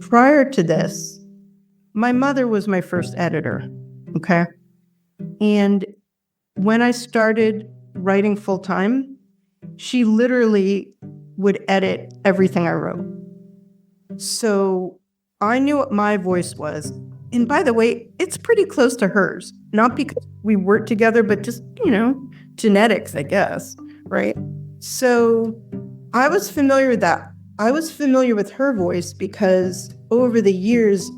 prior to this, my mother was my first editor. Okay. And when I started writing full time, she literally would edit everything I wrote. So I knew what my voice was. And by the way, it's pretty close to hers. Not because we worked together, but just, genetics, I guess. Right. So I was familiar with that. I was familiar with her voice because over the years,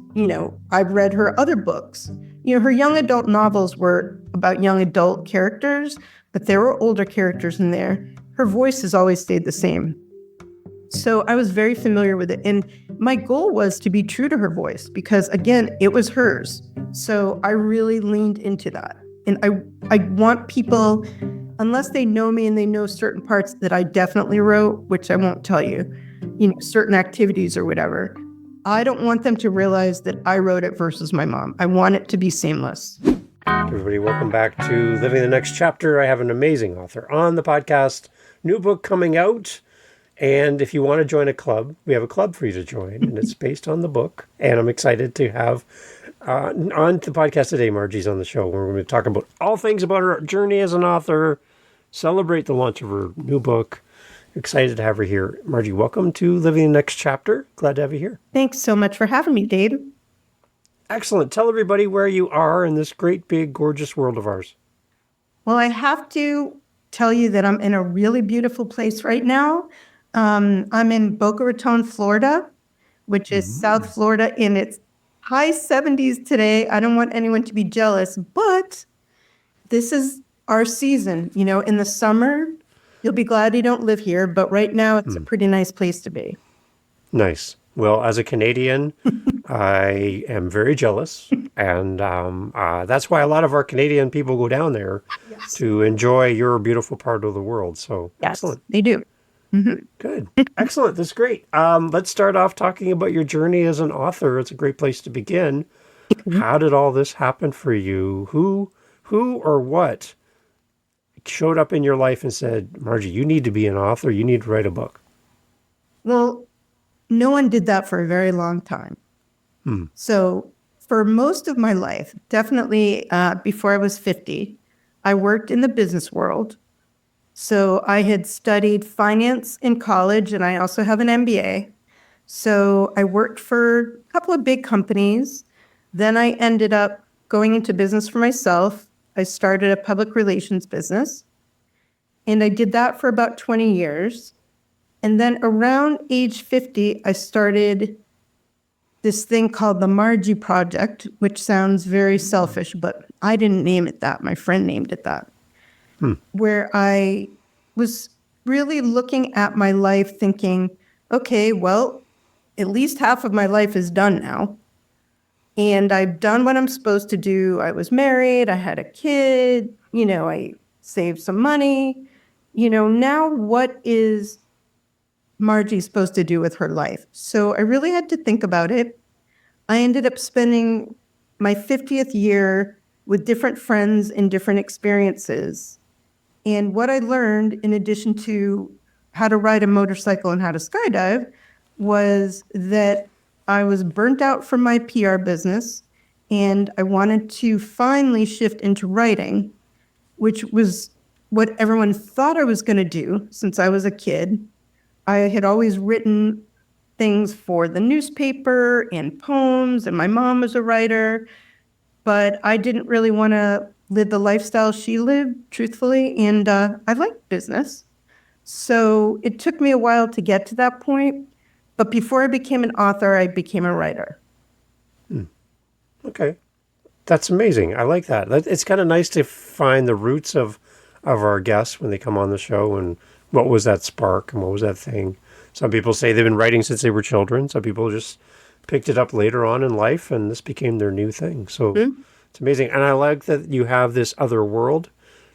I've read her other books. Her young adult novels were about young adult characters, but there were older characters in there. Her voice has always stayed the same. So I was very familiar with it. And my goal was to be true to her voice because, again, it was hers. So I really leaned into that. And I want people, unless they know me and they know certain parts that I definitely wrote, which I won't tell you, certain activities or whatever, I don't want them to realize that I wrote it versus my mom. I want it to be seamless. Everybody, welcome back to Living the Next Chapter. I have an amazing author on the podcast. New book coming out. And if you want to join a club, we have a club for you to join, and it's based on the book. And I'm excited to have on the podcast today, Margie's on the show, where we're going to talk about all things about her journey as an author, celebrate the launch of her new book. Excited to have her here. Margie, welcome to Living the Next Chapter. Glad to have you here. Thanks so much for having me, Dave. Excellent. Tell everybody where you are in this great, big, gorgeous world of ours. Well, I have to tell you that I'm in a really beautiful place right now. I'm in Boca Raton, Florida, which is South Florida, in its high 70s today. I don't want anyone to be jealous, but this is our season. In the summer, you'll be glad you don't live here, but right now it's a pretty nice place to be. Nice. Well, as a Canadian, I am very jealous, and that's why a lot of our Canadian people go down there to enjoy your beautiful part of the world. So, yes, excellent. They do. Mm-hmm. Good. Excellent. That's great. Let's start off talking about your journey as an author. It's a great place to begin. How did all this happen for you? Who or what showed up in your life and said, Margie, you need to be an author. You need to write a book? Well, no one did that for a very long time. So for most of my life, definitely before I was 50, I worked in the business world. So I had studied finance in college, and I also have an MBA. So I worked for a couple of big companies. Then I ended up going into business for myself. I started a public relations business, and I did that for about 20 years. And then around age 50, I started this thing called the Margie Project, which sounds very selfish, but I didn't name it that. My friend named it that. Where I was really looking at my life thinking, okay, well, at least half of my life is done now. And I've done what I'm supposed to do. I was married. I had a kid. I saved some money. Now what is Margie supposed to do with her life? So I really had to think about it. I ended up spending my 50th year with different friends and different experiences. And what I learned, in addition to how to ride a motorcycle and how to skydive, was that I was burnt out from my PR business, and I wanted to finally shift into writing, which was what everyone thought I was going to do since I was a kid. I had always written things for the newspaper and poems, and my mom was a writer, but I didn't really want to live the lifestyle she lived, truthfully, and I liked business. So it took me a while to get to that point, but before I became an author, I became a writer. Okay. That's amazing. I like that. It's kind of nice to find the roots of our guests when they come on the show, and what was that spark and what was that thing. Some people say they've been writing since they were children. Some people just picked it up later on in life, and this became their new thing. So it's amazing. And I like that you have this other world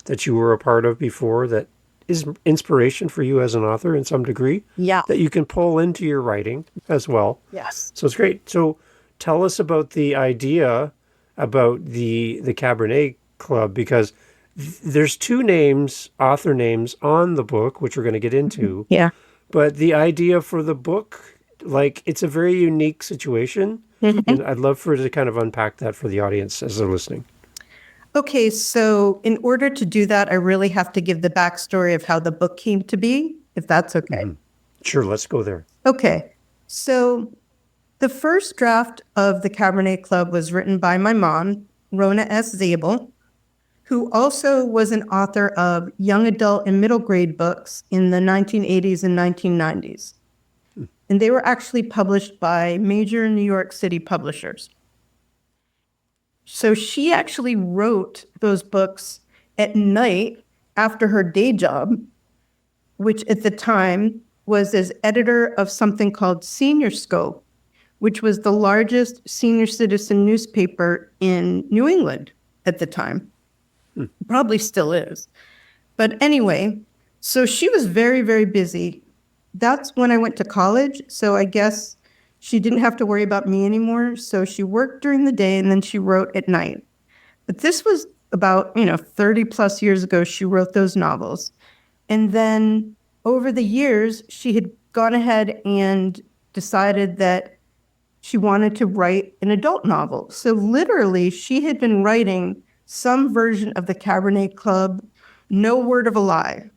that you were a part of before that is inspiration for you as an author in some degree. Yeah. That you can pull into your writing as well. Yes. So it's great. So tell us about the idea about the Cabernet Club, because there's two names, author names on the book, which we're going to get into. Yeah. But the idea for the book like, it's a very unique situation. Mhm. And I'd love for you to kind of unpack that for the audience as they're listening. Okay, so in order to do that, I really have to give the backstory of how the book came to be, if that's okay. Sure, let's go there. Okay, so the first draft of the Cabernet Club was written by my mom, Rona S. Zable, who also was an author of young adult and middle grade books in the 1980s and 1990s. And they were actually published by major New York City publishers. So she actually wrote those books at night after her day job, which at the time was as editor of something called Senior Scope, which was the largest senior citizen newspaper in New England at the time. Probably still is. But anyway, so she was very, very busy. That's when I went to college. So I guess she didn't have to worry about me anymore. So she worked during the day and then she wrote at night. But this was about, 30 plus years ago, she wrote those novels. And then over the years, she had gone ahead and decided that she wanted to write an adult novel. So literally, she had been writing some version of the Cabernet Club, no word of a lie,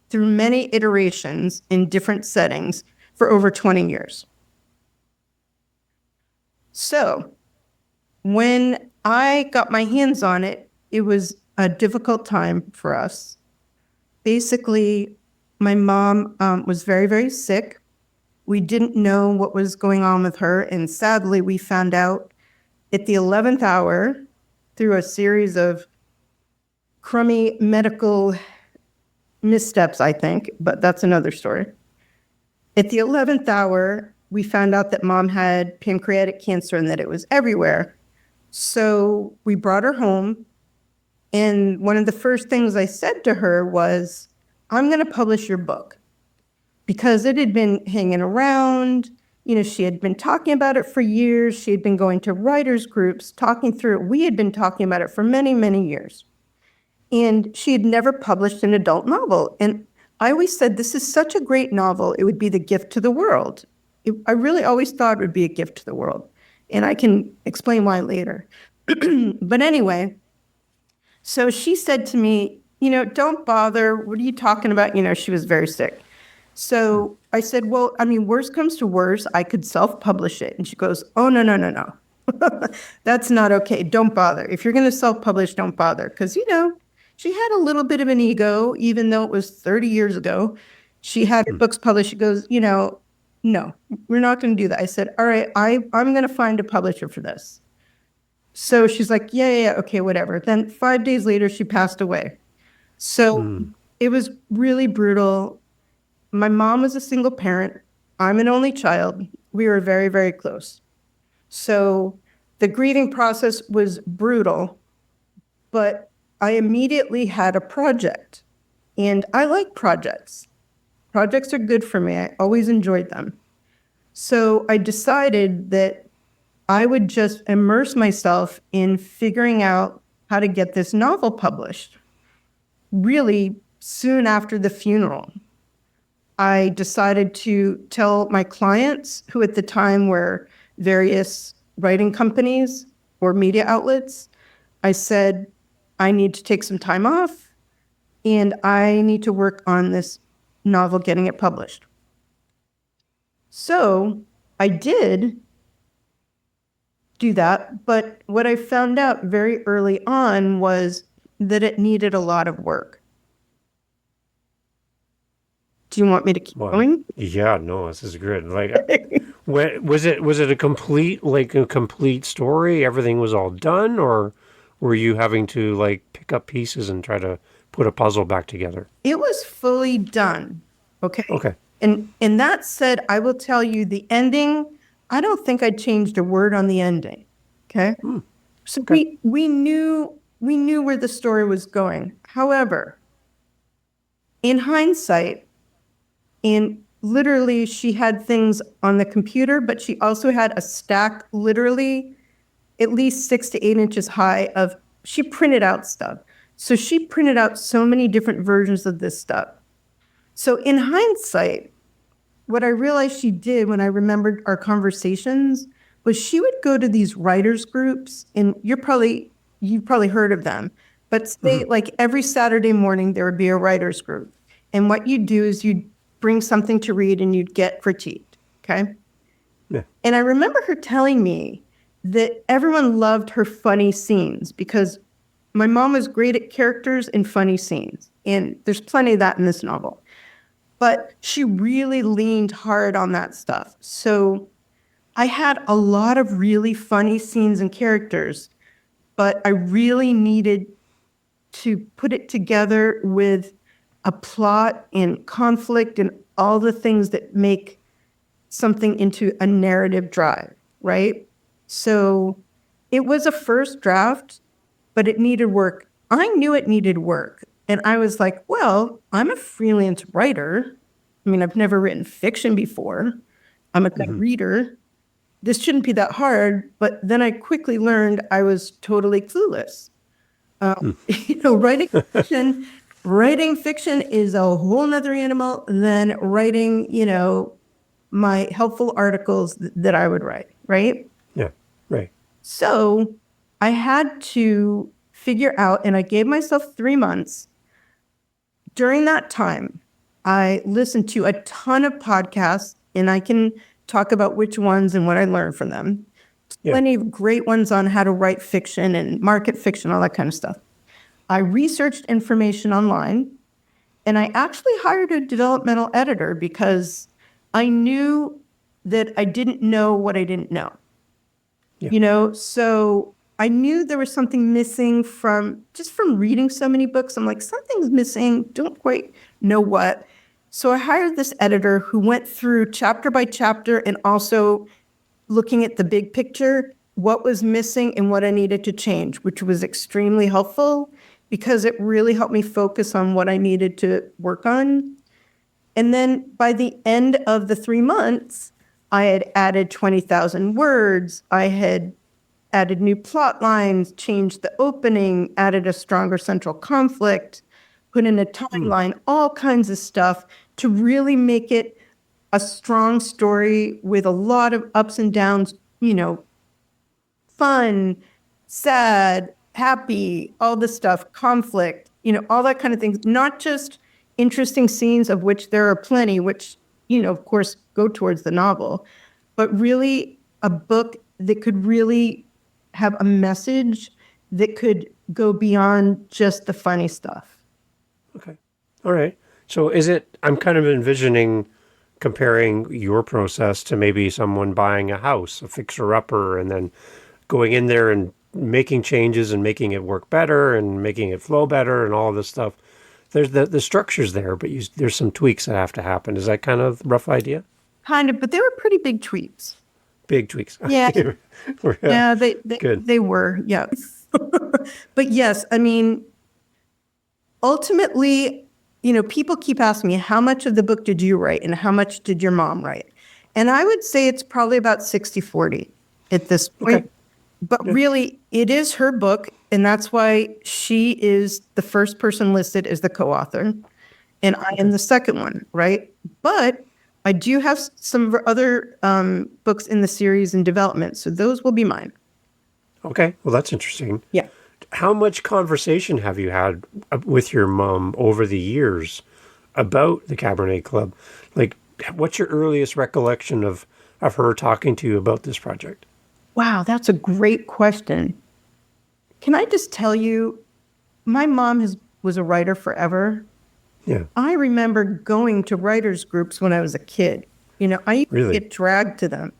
through many iterations in different settings for over 20 years. So when I got my hands on it, it was a difficult time for us. Basically, my mom was very, very sick. We didn't know what was going on with her. And sadly, we found out at the 11th hour through a series of crummy medical missteps, I think, but that's another story. At the 11th hour, we found out that mom had pancreatic cancer and that it was everywhere. So we brought her home. And one of the first things I said to her was, I'm going to publish your book. Because it had been hanging around, she had been talking about it for years. She had been going to writers' groups, talking through it. We had been talking about it for many, many years. And she had never published an adult novel. And I always said, this is such a great novel. It would be the gift to the world. I really always thought it would be a gift to the world. And I can explain why later. But anyway, so she said to me, don't bother. What are you talking about? She was very sick. So I said, well, worst comes to worst, I could self-publish it. And she goes, oh, no. That's not okay. Don't bother. If you're going to self-publish, don't bother. Because, she had a little bit of an ego, even though it was 30 years ago. She had her books published. She goes, no, we're not going to do that. I said, all right, I'm going to find a publisher for this. So she's like, yeah, okay, whatever. Then 5 days later, she passed away. So it was really brutal. My mom was a single parent. I'm an only child. We were very, very close. So the grieving process was brutal, but I immediately had a project. And I like projects. Projects are good for me. I always enjoyed them. So I decided that I would just immerse myself in figuring out how to get this novel published. Really soon after the funeral, I decided to tell my clients, who at the time were various writing companies or media outlets, I said, I need to take some time off and I need to work on this novel, getting it published. So I did do that, but what I found out very early on was that it needed a lot of work. Do you want me to keep going? Yeah, no, this is good. Like, was it a complete story? Everything was all done, or were you having to pick up pieces and try to put a puzzle back together? It was fully done. Okay. Okay. And that said, I will tell you the ending. I don't think I changed a word on the ending. Okay. So okay. we knew where the story was going. However, in hindsight, and literally she had things on the computer, but she also had a stack literally at least 6 to 8 inches high she printed out stuff. So she printed out so many different versions of this stuff. So in hindsight, what I realized she did when I remembered our conversations was she would go to these writers groups, and you've probably heard of them, but say like every Saturday morning there would be a writers group. And what you'd do is you'd bring something to read and you'd get critiqued. Okay. Yeah. And I remember her telling me that everyone loved her funny scenes because my mom was great at characters and funny scenes. And there's plenty of that in this novel. But she really leaned hard on that stuff. So I had a lot of really funny scenes and characters, but I really needed to put it together with a plot and conflict and all the things that make something into a narrative drive, right? So it was a first draft, but it needed work. I knew it needed work. And I was like, well, I'm a freelance writer. I mean, I've never written fiction before. I'm a good reader. This shouldn't be that hard. But then I quickly learned I was totally clueless. Writing fiction is a whole nother animal than writing, my helpful articles that I would write, right? Yeah, right. So I had to figure out, and I gave myself 3 months. During that time, I listened to a ton of podcasts, and I can talk about which ones and what I learned from them. Yeah. Plenty of great ones on how to write fiction and market fiction, all that kind of stuff. I researched information online, and I actually hired a developmental editor because I knew that I didn't know what I didn't know. Yeah. So I knew there was something missing from reading so many books. I'm like, something's missing, don't quite know what. So I hired this editor who went through chapter by chapter and also looking at the big picture, what was missing and what I needed to change, which was extremely helpful because it really helped me focus on what I needed to work on. And then by the end of the 3 months, I had added 20,000 words. I had added new plot lines, changed the opening, added a stronger central conflict, put in a timeline, all kinds of stuff to really make it a strong story with a lot of ups and downs, fun, sad, happy, all this stuff, conflict, all that kind of things, not just interesting scenes of which there are plenty, which, of course, go towards the novel, but really a book that could really have a message that could go beyond just the funny stuff. Okay. All right. So I'm kind of envisioning comparing your process to maybe someone buying a house, a fixer-upper, and then going in there and making changes and making it work better and making it flow better and all this stuff. There's the structure's there, but there's some tweaks that have to happen. Is that kind of the rough idea? Kind of, but they were pretty big tweaks. Big tweaks. Yeah. Yeah, Good. They were, yeah. But yes, I mean, ultimately, people keep asking me, how much of the book did you write and how much did your mom write? And I would say it's probably about 60-40 at this point. Okay. But really, it is her book, and that's why she is the first person listed as the co-author, and I am the second one, right? But I do have some other books in the series in development, so those will be mine. Okay. Well, that's interesting. Yeah. How much conversation have you had with your mom over the years about the Cabernet Club? Like, what's your earliest recollection of her talking to you about this project? Wow, that's a great question. Can I just tell you, my mom was a writer forever. Yeah. I remember going to writers' groups when I was a kid. I used to get dragged to them.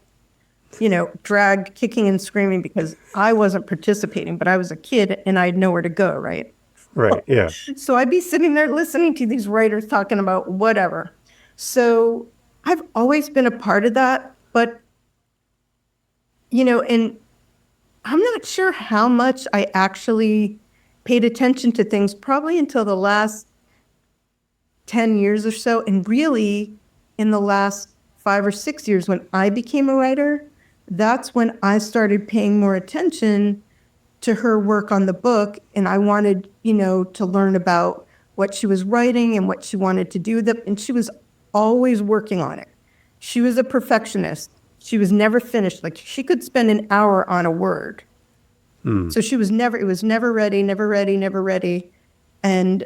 Dragged, kicking and screaming because I wasn't participating, but I was a kid and I had nowhere to go, right? Right, yeah. So I'd be sitting there listening to these writers talking about whatever. So I've always been a part of that, but, and I'm not sure how much I actually paid attention to things probably until the last 10 years or so. And really in the last 5 or 6 years when I became a writer, that's when I started paying more attention to her work on the book. And I wanted, to learn about what she was writing and what she wanted to do with it. And she was always working on it. she was a perfectionist. She was never finished. Like, she could spend an hour on a word. So it was never ready, never ready, never ready. And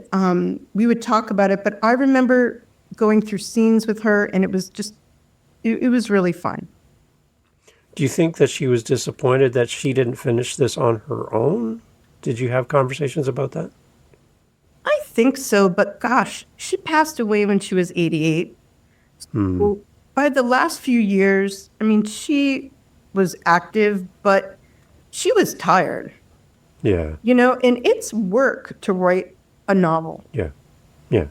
we would talk about it. But I remember going through scenes with her, and it was just, it was really fun. Do you think that she was disappointed that she didn't finish this on her own? Did you have conversations about that? I think so, but gosh, she passed away when she was 88. So by the last few years, I mean, she was active, but she was tired. Yeah. You know, and it's work to write a novel. Yeah. Yeah.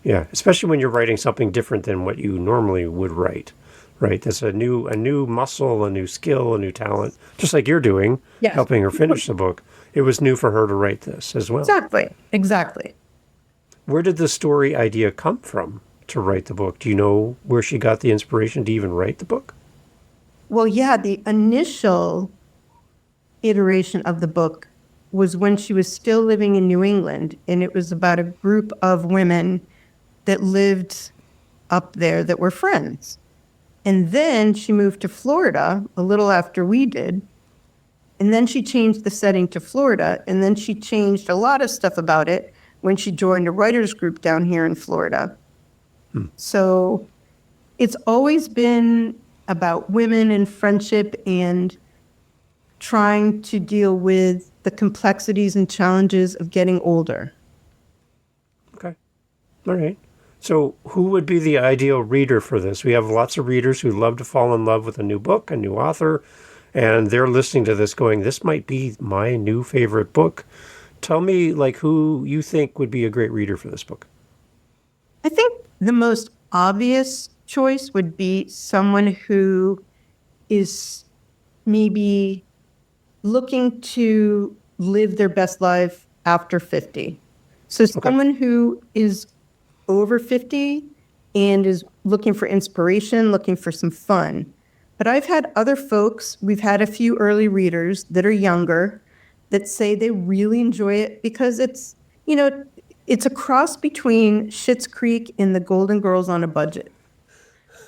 Yeah. Especially when you're writing something different than what you normally would write. Right. That's a new muscle, a new skill, a new talent. Just like you're doing, Yes. helping her finish the book. It was new for her to write this as well. Exactly. Where did the story idea come from to write the book? Do you know where she got the inspiration to even write the book? Well, yeah, the initial iteration of the book was when she was still living in New England, and it was about a group of women that lived up there that were friends. And then she moved to Florida a little after we did. And then she changed the setting to Florida. And then she changed a lot of stuff about it when she joined a writers group down here in Florida. So it's always been about women and friendship and trying to deal with the complexities and challenges of getting older. Okay. All right. So who would be the ideal reader for this? We have lots of readers who love to fall in love with a new book, a new author, and they're listening to this going, this might be my new favorite book. Tell me, like, who you think would be a great reader for this book. I think the most obvious choice would be someone who is maybe looking to live their best life after 50. So someone who is over 50 and is looking for inspiration, looking for some fun. But I've had other folks, we've had a few early readers that are younger that say they really enjoy it because it's, you know, it's a cross between Schitt's Creek and the Golden Girls on a budget.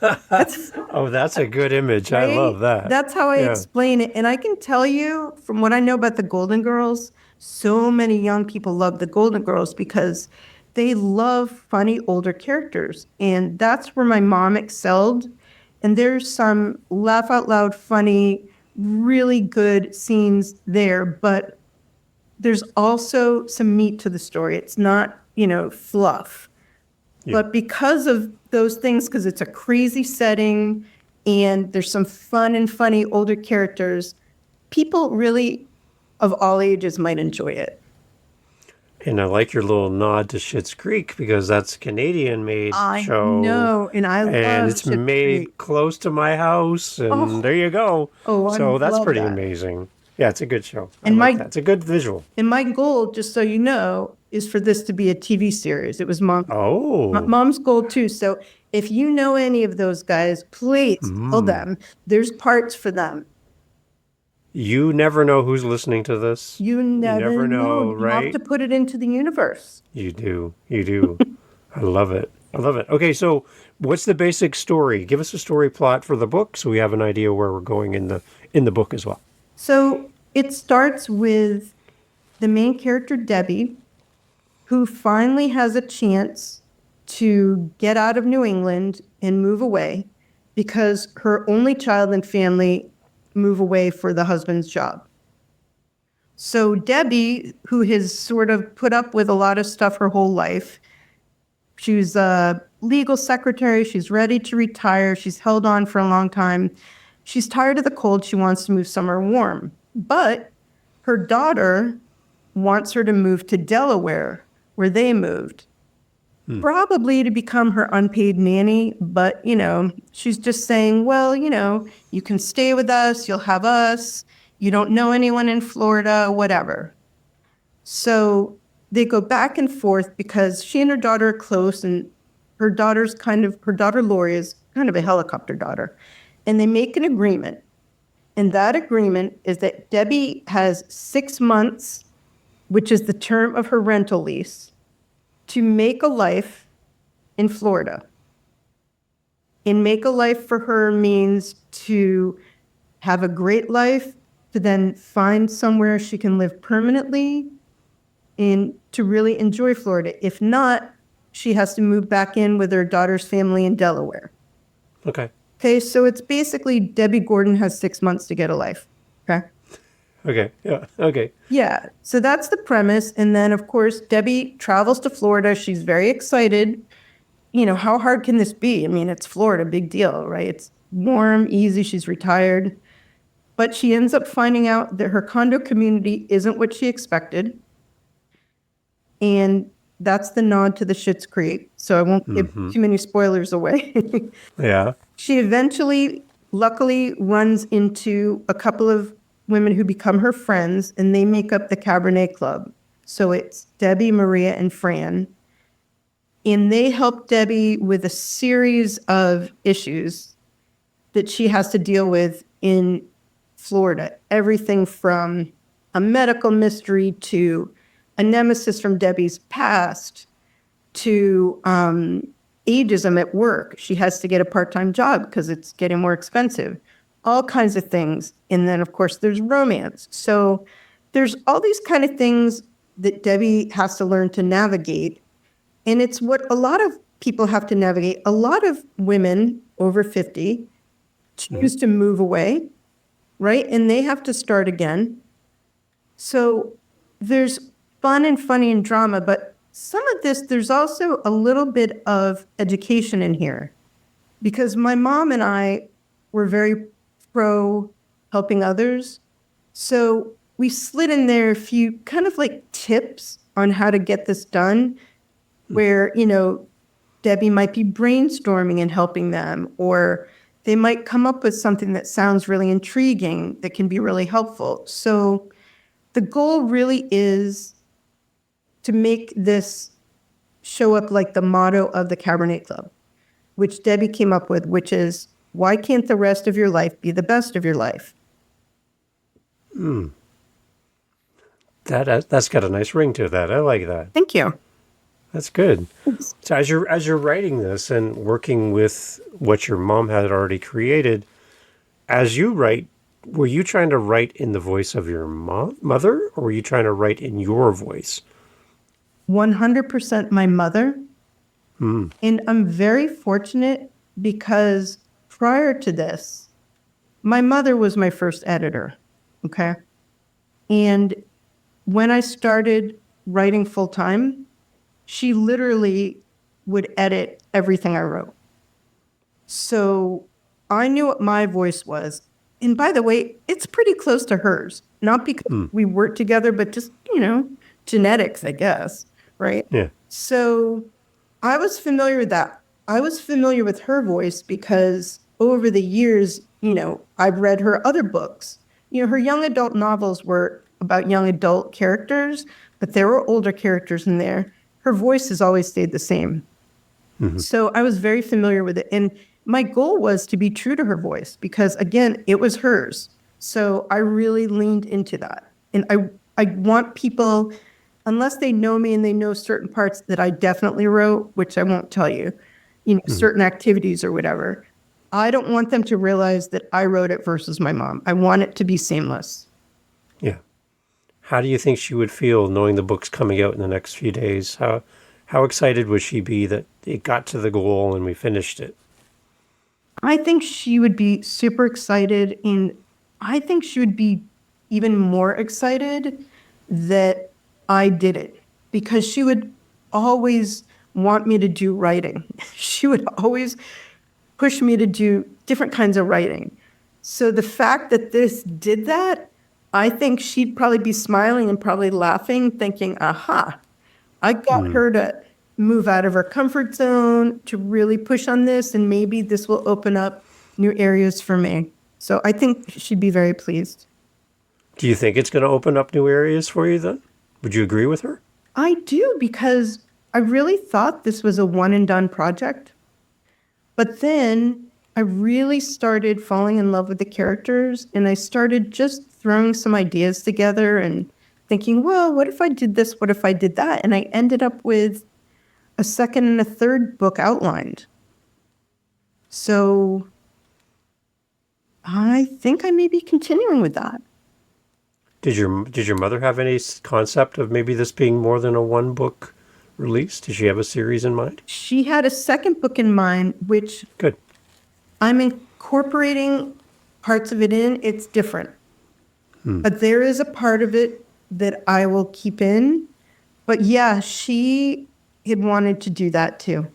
Oh, that's a good image. Right? I love that. That's how I Yeah. explain it. And I can tell you from what I know about the Golden Girls, so many young people love the Golden Girls because they love funny older characters. And that's where my mom excelled. And there's some laugh out loud funny, really good scenes there, but there's also some meat to the story. It's not, you know, fluff. Yeah. But because of those things, because it's a crazy setting and there's some fun and funny older characters, people really of all ages might enjoy it. And I like your little nod to Schitt's Creek because that's a Canadian-made show. I know, and I love And it's Schitt's made Creek. close to my house, and there you go. Oh, I so that's love pretty that. amazing. Yeah, it's a good show. And I like that. It's a good visual. And my goal, just so you know, is for this to be a TV series. It was Oh. mom's goal too. So if you know any of those guys, please tell them there's parts for them. You never know who's listening to this. You never know. You right? have to put it into the universe. You do. You do. I love it. I love it. Okay, so what's the basic story? Give us a story plot for the book so we have an idea where we're going in the book as well. So it starts with the main character, Debbie, who finally has a chance to get out of New England and move away because her only child and family move away for the husband's job. So Debbie, who has sort of put up with a lot of stuff her whole life, she's a legal secretary, she's ready to retire, she's held on for a long time. She's tired of the cold, she wants to move somewhere warm. But her daughter wants her to move to Delaware, where they moved. Probably to become her unpaid nanny, but, you know, she's just saying, well, you know, you can stay with us, you'll have us, you don't know anyone in Florida, whatever. So they go back and forth because she and her daughter are close, and her daughter Lori is kind of a helicopter daughter. And they make an agreement. And that agreement is that Debbie has 6 months, which is the term of her rental lease, to make a life in Florida. And make a life for her means to have a great life, to then find somewhere she can live permanently, and to really enjoy Florida. If not, she has to move back in with her daughter's family in Delaware. Okay. Okay, so it's basically Debbie Gordon has 6 months to get a life. Okay. Okay. Yeah. Okay. Yeah, so that's the premise. And then, of course, Debbie travels to Florida. She's very excited. How hard can this be? I mean, it's Florida, big deal, right? It's warm, easy. She's retired. But she ends up finding out that her condo community isn't what she expected. And that's the nod to the Schitt's Creek. So I won't give too many spoilers away. Yeah. She eventually, luckily, runs into a couple of women who become her friends, and they make up the Cabernet Club. So it's Debbie, Maria, and Fran. And they help Debbie with a series of issues that she has to deal with in Florida. Everything from a medical mystery to a nemesis from Debbie's past to ageism at work. She has to get a part-time job because it's getting more expensive. All kinds of things. And then, of course, there's romance. So there's all these kind of things that Debbie has to learn to navigate. And it's what a lot of people have to navigate. A lot of women over 50 choose to move away, right? And they have to start again. So there's fun and funny and drama, but some of this, there's also a little bit of education in here. Because my mom and I were very pro helping others. So we slid in there a few kind of like tips on how to get this done, where, Debbie might be brainstorming and helping them, or they might come up with something that sounds really intriguing that can be really helpful. So the goal really is to make this show up like the motto of the Cabernet Club, which Debbie came up with, which is, why can't the rest of your life be the best of your life? That's got a nice ring to that. I like that. Thank you. That's good. So as you're writing this and working with what your mom had already created, as you write, were you trying to write in the voice of your mother, or were you trying to write in your voice? 100% my mother. And I'm very fortunate because prior to this, my mother was my first editor. Okay. And when I started writing full time, she literally would edit everything I wrote. So I knew what my voice was. And by the way, it's pretty close to hers. Not because we worked together, but just, genetics, I guess. Right? Yeah. So I was familiar with that. I was familiar with her voice because over the years, I've read her other books. Her young adult novels were about young adult characters, but there were older characters in there. Her voice has always stayed the same. So I was very familiar with it. And my goal was to be true to her voice because, again, it was hers. So I really leaned into that. And I want people, unless they know me and they know certain parts that I definitely wrote, which I won't tell you, certain activities or whatever, I don't want them to realize that I wrote it versus my mom. I want it to be seamless. Yeah. How do you think she would feel knowing the book's coming out in the next few days? How excited would she be that it got to the goal and we finished it? I think she would be super excited, and I think she would be even more excited that I did it, because she would always want me to do writing. She would always push me to do different kinds of writing. So the fact that this did that, I think she'd probably be smiling and probably laughing, thinking, aha, I got her to move out of her comfort zone, to really push on this, and maybe this will open up new areas for me. So I think she'd be very pleased. Do you think it's going to open up new areas for you then? Would you agree with her? I do, because I really thought this was a one and done project. But then I really started falling in love with the characters, and I started just throwing some ideas together and thinking, well, what if I did this? What if I did that? And I ended up with a second and a third book outlined. So I think I may be continuing with that. Did your mother have any concept of maybe this being more than a one book release? Did she have a series in mind? She had a second book in mind, which Good. I'm incorporating parts of it in. It's different. But there is a part of it that I will keep in. But yeah, she had wanted to do that too.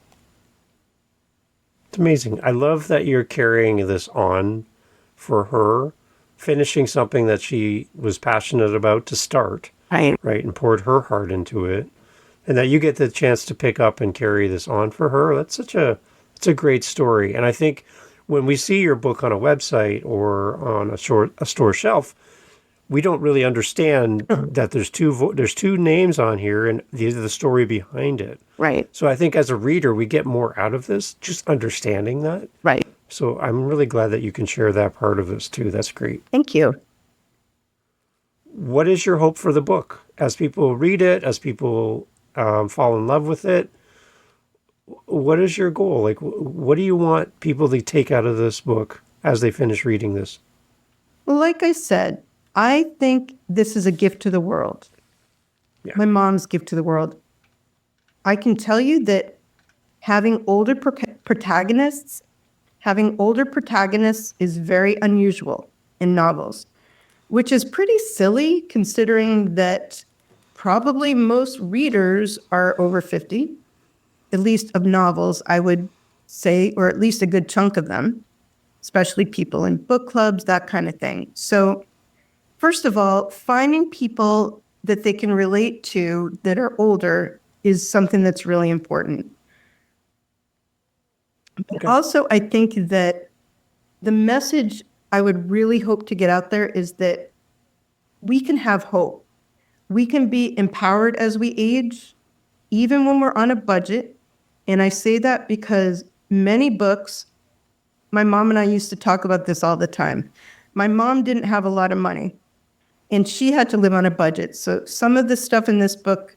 It's amazing. I love that you're carrying this on for her, finishing something that she was passionate about to start, Right. right, and poured her heart into it, and that you get the chance to pick up and carry this on for her. It's a great story. And I think when we see your book on a website or on a store shelf, we don't really understand that there's two names on here and the story behind it. Right. So I think as a reader, we get more out of this just understanding that. Right. So I'm really glad that you can share that part of this too. That's great. Thank you. What is your hope for the book? As people read it, as people fall in love with it, what is your goal? Like, what do you want people to take out of this book as they finish reading this? Like I said, I think this is a gift to the world. Yeah. My mom's gift to the world. I can tell you that having older protagonists is very unusual in novels, which is pretty silly considering that probably most readers are over 50, at least of novels, I would say, or at least a good chunk of them, especially people in book clubs, that kind of thing. So first of all, finding people that they can relate to that are older is something that's really important. But also, I think that the message I would really hope to get out there is that we can have hope. We can be empowered as we age, even when we're on a budget. And I say that because many books, my mom and I used to talk about this all the time. My mom didn't have a lot of money, and she had to live on a budget. So some of the stuff in this book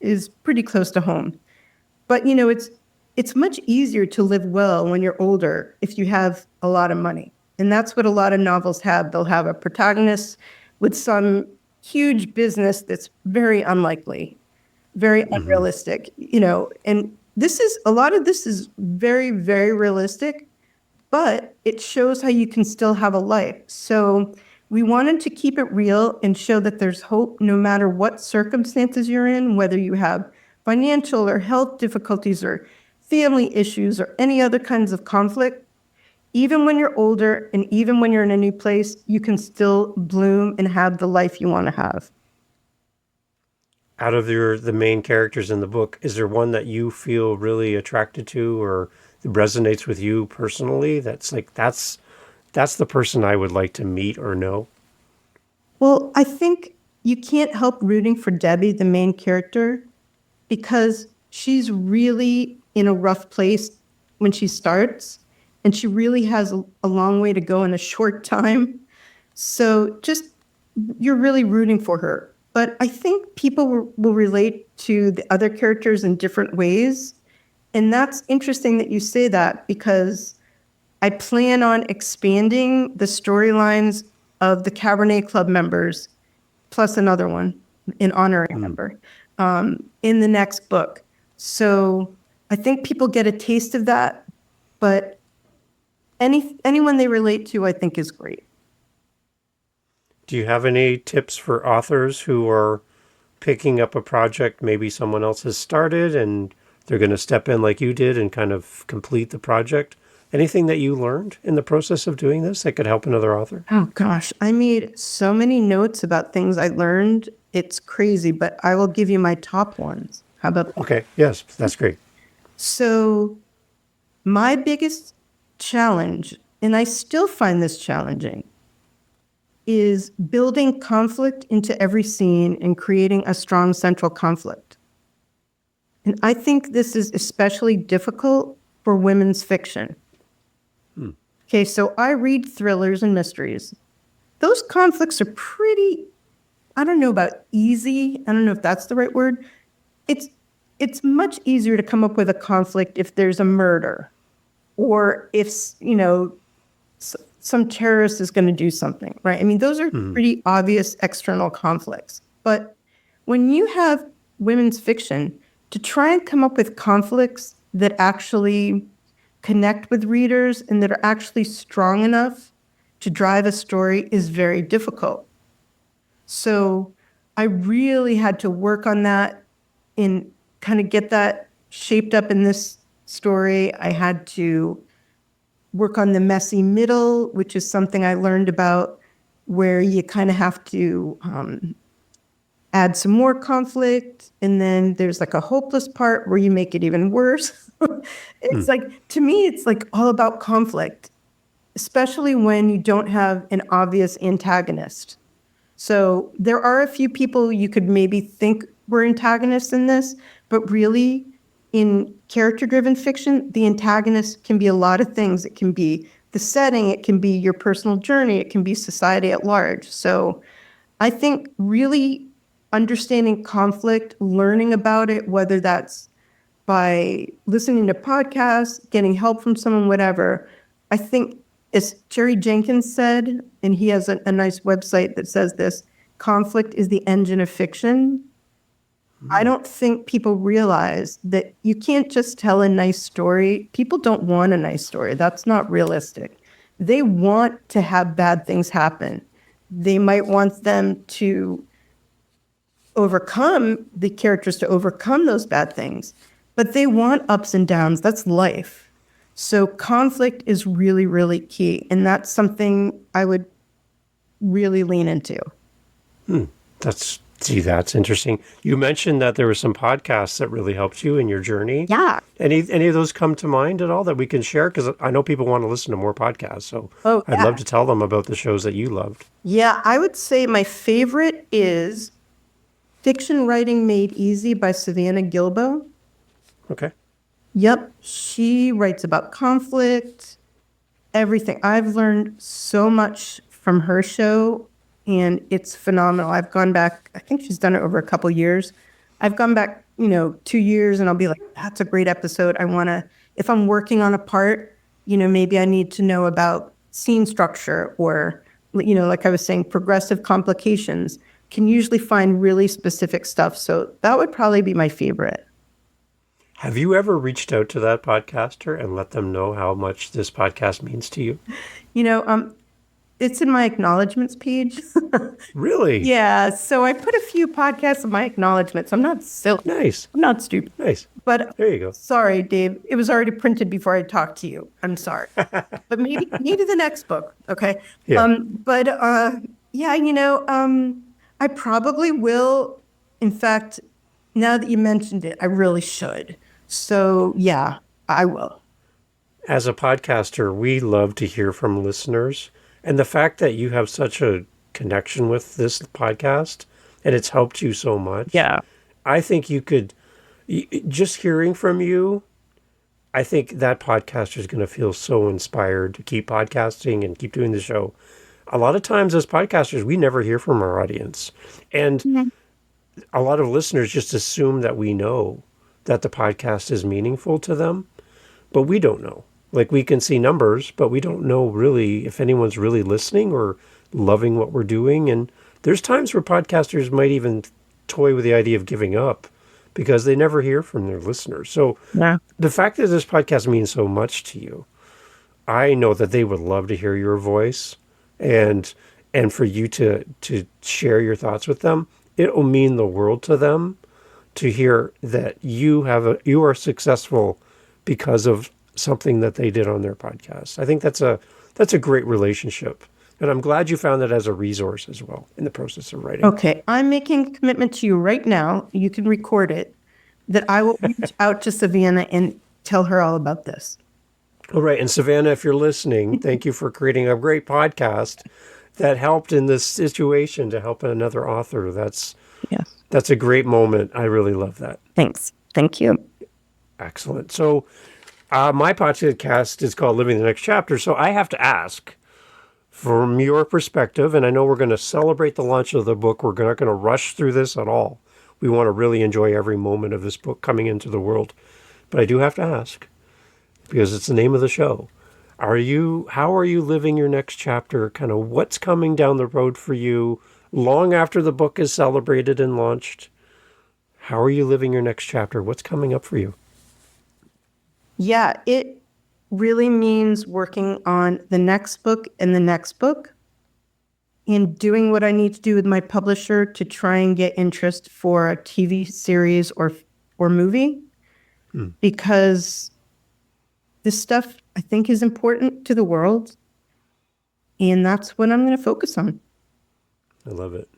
is pretty close to home. But, you know, it's much easier to live well when you're older if you have a lot of money. And that's what a lot of novels have. They'll have a protagonist with some huge business that's very unlikely, very unrealistic, you know. And a lot of this is very, very realistic, but it shows how you can still have a life. So we wanted to keep it real and show that there's hope no matter what circumstances you're in, whether you have financial or health difficulties or family issues or any other kinds of conflict. Even when you're older and even when you're in a new place, you can still bloom and have the life you want to have. Out of the main characters in the book, is there one that you feel really attracted to or resonates with you personally? That's the person I would like to meet or know. Well, I think you can't help rooting for Debbie, the main character, because she's really in a rough place when she starts, and she really has a long way to go in a short time. So you're really rooting for her. But I think people will relate to the other characters in different ways. And that's interesting that you say that, because I plan on expanding the storylines of the Cabernet Club members, plus another one, an honorary member, in the next book. So I think people get a taste of that, but anyone they relate to, I think, is great. Do you have any tips for authors who are picking up a project maybe someone else has started and they're going to step in like you did and kind of complete the project? Anything that you learned in the process of doing this that could help another author? Oh, gosh. I made so many notes about things I learned. It's crazy, but I will give you my top ones. How about that? Okay. Yes, that's great. So my biggest challenge, and I still find this challenging, is building conflict into every scene and creating a strong central conflict. And I think this is especially difficult for women's fiction. Okay, so I read thrillers and mysteries. Those conflicts are pretty, I don't know about easy. I don't know if that's the right word. It's much easier to come up with a conflict if there's a murder or if, some terrorist is going to do something, right? I mean, those are pretty obvious external conflicts. But when you have women's fiction, to try and come up with conflicts that actually connect with readers and that are actually strong enough to drive a story is very difficult. So I really had to work on that and kind of get that shaped up in this story. I had to work on the messy middle, which is something I learned about, where you kind of have to add some more conflict. And then there's like a hopeless part where you make it even worse. It's like, to me, it's like all about conflict, especially when you don't have an obvious antagonist. So there are a few people you could maybe think were antagonists in this, but really in character-driven fiction, the antagonist can be a lot of things. It can be the setting, it can be your personal journey, it can be society at large. So I think really understanding conflict, learning about it, whether that's by listening to podcasts, getting help from someone, whatever. I think, as Jerry Jenkins said, and he has a nice website that says this, conflict is the engine of fiction. I don't think people realize that you can't just tell a nice story. People don't want a nice story. That's not realistic. They want to have bad things happen. They might want them to overcome, the characters to overcome those bad things, but they want ups and downs. That's life. So conflict is really, really key. And that's something I would really lean into. That's interesting. You mentioned that there were some podcasts that really helped you in your journey. Yeah. Any of those come to mind at all that we can share? Because I know people want to listen to more podcasts. So I'd love to tell them about the shows that you loved. Yeah, I would say my favorite is Fiction Writing Made Easy by Savannah Gilbo. Okay. Yep. She writes about conflict, everything. I've learned so much from her show, and it's phenomenal. I've gone back, I think she's done it over a couple years. I've gone back, 2 years, and I'll be like, that's a great episode. I want to, if I'm working on a part, maybe I need to know about scene structure or, like I was saying, progressive complications. Can usually find really specific stuff. So that would probably be my favorite. Have you ever reached out to that podcaster and let them know how much this podcast means to you? It's in my acknowledgements page. Really? Yeah. So I put a few podcasts in my acknowledgements. I'm not silly. Nice. I'm not stupid. Nice. But there you go. Sorry, Dave. It was already printed before I talked to you. I'm sorry. But maybe the next book. Okay. Yeah. I probably will. In fact, now that you mentioned it, I really should. So yeah, I will. As a podcaster, we love to hear from listeners. And the fact that you have such a connection with this podcast and it's helped you so much. Yeah. I think you could, just hearing from you, I think that podcaster is going to feel so inspired to keep podcasting and keep doing the show. A lot of times as podcasters, we never hear from our audience. And a lot of listeners just assume that we know that the podcast is meaningful to them, but we don't know. Like, we can see numbers, but we don't know really if anyone's really listening or loving what we're doing. And there's times where podcasters might even toy with the idea of giving up because they never hear from their listeners. So the fact that this podcast means so much to you, I know that they would love to hear your voice and for you to share your thoughts with them. It will mean the world to them to hear that you are successful because of something that they did on their podcast. I think that's a great relationship. And I'm glad you found that as a resource as well in the process of writing. Okay. I'm making a commitment to you right now. You can record it, that I will reach out to Savannah and tell her all about this. All right. And Savannah, if you're listening, thank you for creating a great podcast that helped in this situation to help another author. That's a great moment. I really love that. Thanks. Thank you. Excellent. So my podcast is called Living the Next Chapter. So I have to ask, from your perspective, and I know we're going to celebrate the launch of the book. We're not going to rush through this at all. We want to really enjoy every moment of this book coming into the world. But I do have to ask, because it's the name of the show. How are you living your next chapter? Kind of what's coming down the road for you long after the book is celebrated and launched? How are you living your next chapter? What's coming up for you? Yeah, it really means working on the next book and the next book and doing what I need to do with my publisher to try and get interest for a TV series or movie, because this stuff I think is important to the world, and that's what I'm going to focus on. I love it.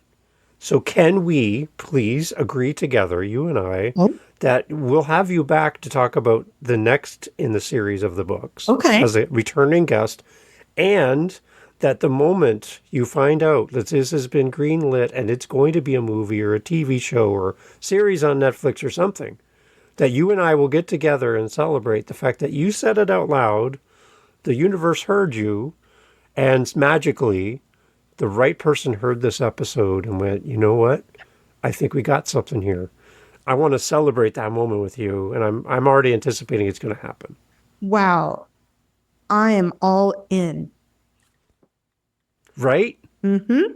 So can we please agree together, you and I, that we'll have you back to talk about the next in the series of the books as a returning guest, and that the moment you find out that this has been greenlit and it's going to be a movie or a TV show or series on Netflix or something, that you and I will get together and celebrate the fact that you said it out loud, the universe heard you, and magically the right person heard this episode and went, you know what? I think we got something here. I want to celebrate that moment with you, and I'm already anticipating it's going to happen. Wow. I am all in. Right? Mm-hmm.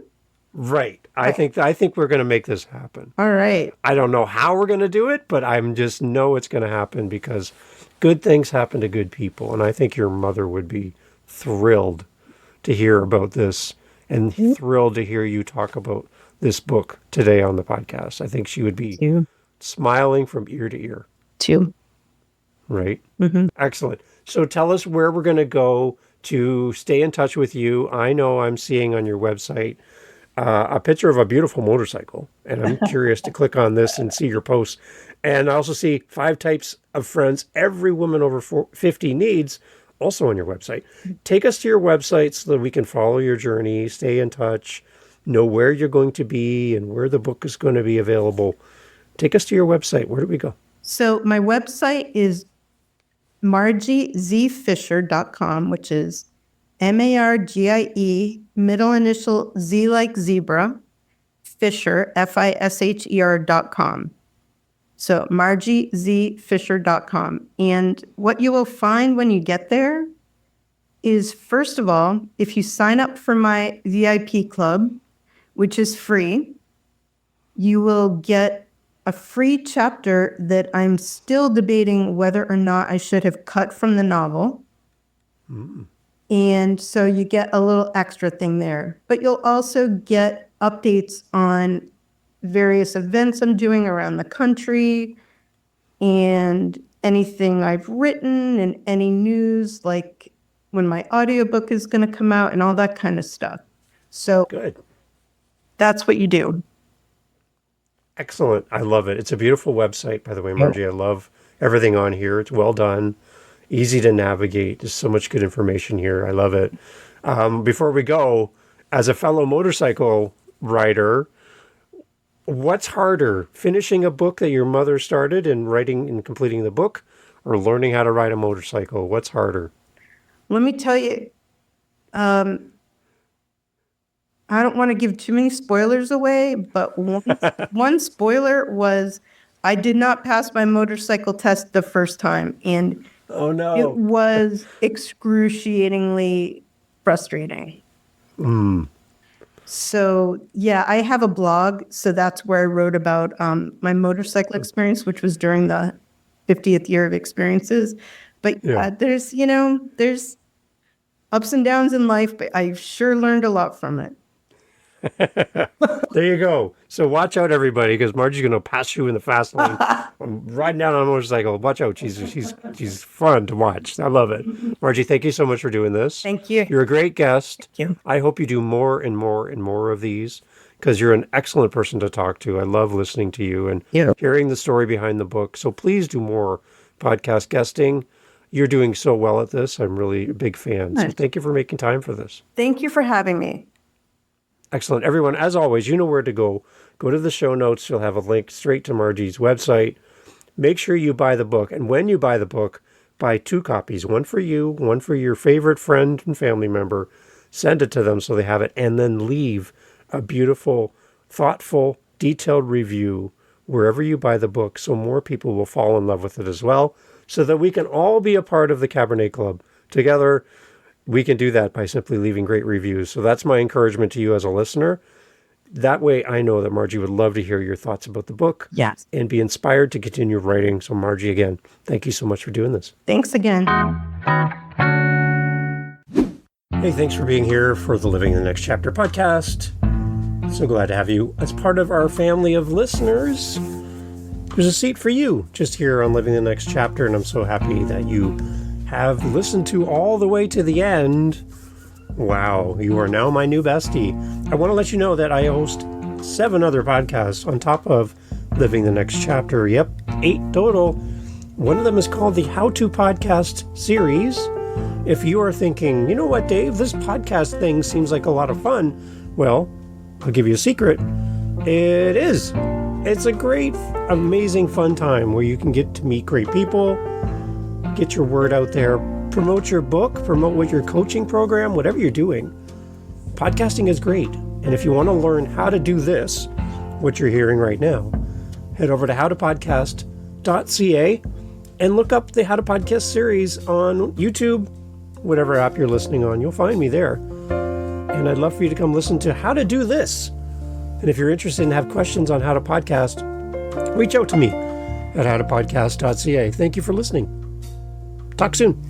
Right. I think we're going to make this happen. All right. I don't know how we're going to do it, but I'm just know it's going to happen because good things happen to good people. And I think your mother would be thrilled to hear about this and thrilled to hear you talk about this book today on the podcast. I think she would be smiling from ear to ear. Right? Mm-hmm. Excellent. So tell us where we're going to go to stay in touch with you. I know I'm seeing on your website a picture of a beautiful motorcycle, and I'm curious to click on this and see your posts. And I also see 5 types of friends every woman over 50 needs, also on your website. Take us to your website so that we can follow your journey, stay in touch, know where you're going to be and where the book is going to be available. Take us to your website. Where do we go? So my website is margiezfisher.com, which is Margie, middle initial Z like zebra, Fisher, FISHER.com. So margiezfisher.com. And what you will find when you get there is, first of all, if you sign up for my VIP club, which is free, you will get a free chapter that I'm still debating whether or not I should have cut from the novel. And so you get a little extra thing there. But you'll also get updates on various events I'm doing around the country and anything I've written and any news, like when my audiobook is going to come out and all that kind of stuff. So Good. That's what you do. Excellent. I love it. It's a beautiful website, by the way, Margie. I love everything on here. It's well done, easy to navigate. There's so much good information here. I love it. Before we go, as a fellow motorcycle rider, what's harder, finishing a book that your mother started and writing and completing the book, or learning how to ride a motorcycle? What's harder? Let me tell you, I don't want to give too many spoilers away, but one spoiler was I did not pass my motorcycle test the first time, and oh no, it was excruciatingly frustrating. So yeah, I have a blog, so that's where I wrote about my motorcycle experience, which was during the 50th year of experiences. But there's ups and downs in life, but I sure learned a lot from it. There you go. So watch out, everybody, because Margie's going to pass you in the fast lane. I'm riding down on a motorcycle. Watch out. She's fun to watch. I love it. Margie, thank you so much for doing this. Thank you. You're a great guest. Thank you. I hope you do more and more and more of these, because you're an excellent person to talk to. I love listening to you and hearing the story behind the book. So please do more podcast guesting. You're doing so well at this. I'm really a big fan. So thank you for making time for this. Thank you for having me. Excellent. Everyone, as always, you know where to go. Go to the show notes. You'll have a link straight to Margie's website. Make sure you buy the book. And when you buy the book, buy 2 copies, one for you, one for your favorite friend and family member. Send it to them so they have it. And then leave a beautiful, thoughtful, detailed review wherever you buy the book so more people will fall in love with it as well. so that we can all be a part of the Cabernet Club. Together, we can do that by simply leaving great reviews. So that's my encouragement to you as a listener. That way, I know that Margie would love to hear your thoughts about the book. Yes. And be inspired to continue writing. So Margie, again, thank you so much for doing this. Thanks again. Hey, thanks for being here for the Living the Next Chapter podcast. So glad to have you as part of our family of listeners. There's a seat for you just here on Living the Next Chapter, and I'm so happy that you have listened to all the way to the end. Wow, you are now my new bestie. I want to let you know that I host 7 other podcasts on top of Living the Next Chapter. Yep, 8 total. One of them is called the How To Podcast series. If you are thinking, you know what, Dave, this podcast thing seems like a lot of fun. Well, I'll give you a secret. It is. It's a great, amazing, fun time where you can get to meet great people, get your word out there, promote your book, promote what your coaching program, whatever you're doing. Podcasting is great. And if you want to learn how to do this, what you're hearing right now, head over to howtopodcast.ca and look up the How to Podcast series on YouTube, whatever app you're listening on. You'll find me there. And I'd love for you to come listen to how to do this. And if you're interested and have questions on how to podcast, reach out to me at howtopodcast.ca. Thank you for listening. Talk soon.